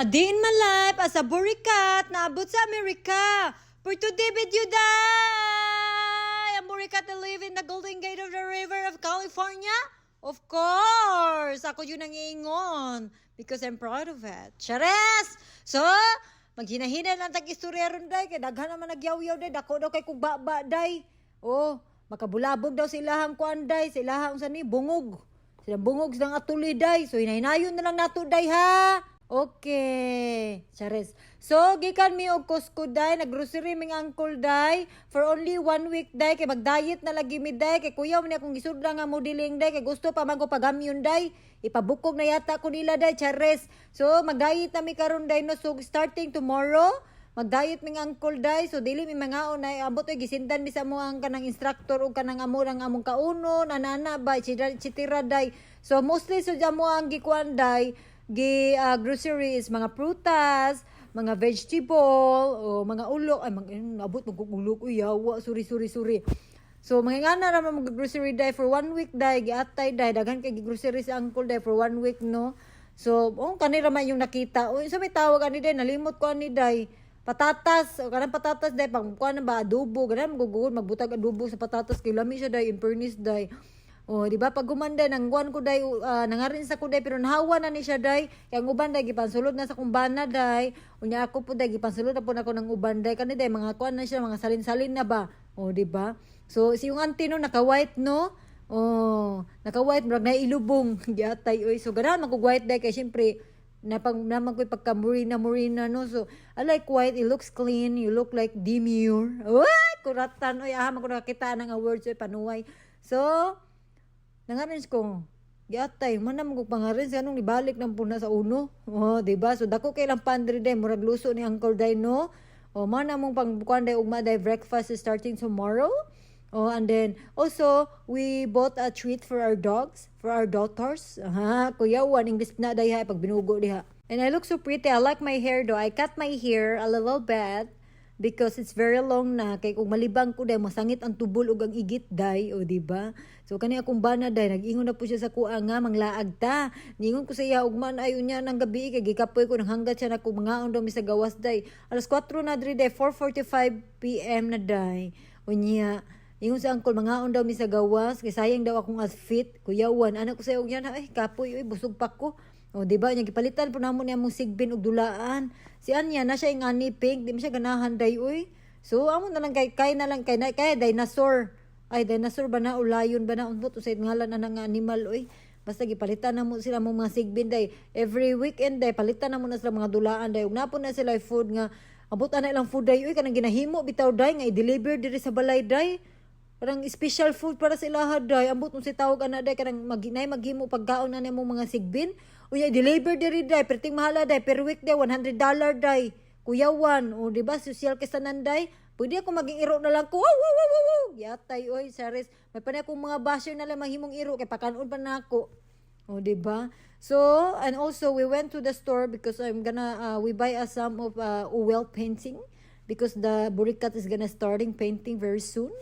A day in my life as a burikat naabot sa Amerika. For today video day! Ang burikat na live in the Golden Gate of the River of California? Of course! Ako yun ang iingon. Because I'm proud of it. Chares! So, maghina-hina lang tag-istorya ron day. Kaya daghan naman nagyaw-yaw day. Dako daw kay kugbaba day. Oh, makabulabog daw silahang kuan day. Silahang sa ni, bungog. Silang bungog silang atuli day. So, hinahinayon na lang nato day ha. Okay. Chares. So, gikan mi og Costco day, naggrocery ming uncle day for only 1 week day kay mag-diet na lagi mi day kay kuya man akong gisudra nga modeling day kay gusto pa man ko pagamyon day. Ipabukog na yata ko nila day, chares. So, mag-diet na mi karon day no. So, starting tomorrow, mag-diet ming uncle day. So, dili mi mangaon na abot ay gisindan mi sa mo ang kanang instructor o kanang amurang among kauno, nanana ba, chitira day. So, mostly so mo ang gikuan day groceries, mga prutas, mga vegetable, o mga ulok, ay abot magugulok, yawa, suri. So, mga nga na naman mag-grocery day for 1 week day, giatay day, daghan kay groceries sa uncle day for 1 week, no? So, kanira man yung nakita, so may tawag ani day, nalimot ko ani day, patatas, o kanang patatas day, pag kuha na ba, adobo, ganun, magugugod, magbutag adobo sa patatas, kay lami siya day, in fairness day. Oh, di ba pag gumanda nang guan ko day nangarin sa ko day pero nahawa na ni siya day kay ang uban day gipansulod na sa kumbana day unya ako po day gipansulod na po nako ng uban day kani day mga kuan na siya mga salin-salin na ba. Oh, di ba? So si yung auntie no naka-white no. Oh, naka-white murag na ilubong giatay oy. So ganahan mag-white day kay syempre naman ko pagka-murina no. So I like white, it looks clean, you look like demure. Oy, kuratan oy aha man ko nakita nang awards oy panuway. So nangarin ko, giatay, manam ko pangarin sa anong ibalik ng puna sa uno. Oh, diba? So, dako kailang pandri day, murag luso ni Uncle Day, no? Oh, manam mong pangbukuan day, ugma day, breakfast is starting tomorrow. Oh, and then, also, we bought a treat for our dogs, for our daughters. Kuya, English na day ha, pag binugo diha. And I look so pretty. I like my hair though. I cut my hair a little bit because it's very long na kay kung malibang ko day masangit ang tubol ug ang igit day o di ba so kani akong bana day nag-ingon na po siya sa kuha nga manglaag ta ningon ko sa iya ug man ayo niya nang gabi kay gikapoy ko nang hanggat siya nako mangaon daw mi sa gawas day alas 4 na diri day 4:45 PM na day unya ingon sa uncle mangaon daw mi sa gawas kay sayang daw akong outfit kuyawan anak ko sa iyo niya ay kapoy oy busog pa ko. O, di ba? Yung gipalitan po namo niya mong sigbin og dulaan. Si Anya, na siya yung ani pink. Di mo siya ganahan day, uy. So, amo na lang kay dinosaur. Ay, dinosaur ba na? O lion ba na? Unbot, usay ngalan na ng animal, uy. Basta gipalitan na mo sila mong mga sigbin day. Every weekend day, palitan na mo na sila mga dulaan day. Ug napon na sila food nga. Abot na ilang food day, uy. Kanang ginahimo, bitaw day. Nga i-deliver diri sa balay day. Parang special food para sa ilaha day. Ambot mo si tawag ana day. Kanang maghimo pagkaon na niya mong mga sigbin. Unya, deliver diri day, perting mahala day, per week day, $100 day. Kuyawan, o diba, social kisanan day. Pwede ako maging iro na lang ko, wow. Yatay, oy, saris. May pa na akong mga basher na lang mahimong iro, kay pakanon pa na ako. O diba? So, and also, we went to the store because I'm gonna, we buy some of oil painting because the Burikat is gonna starting painting very soon.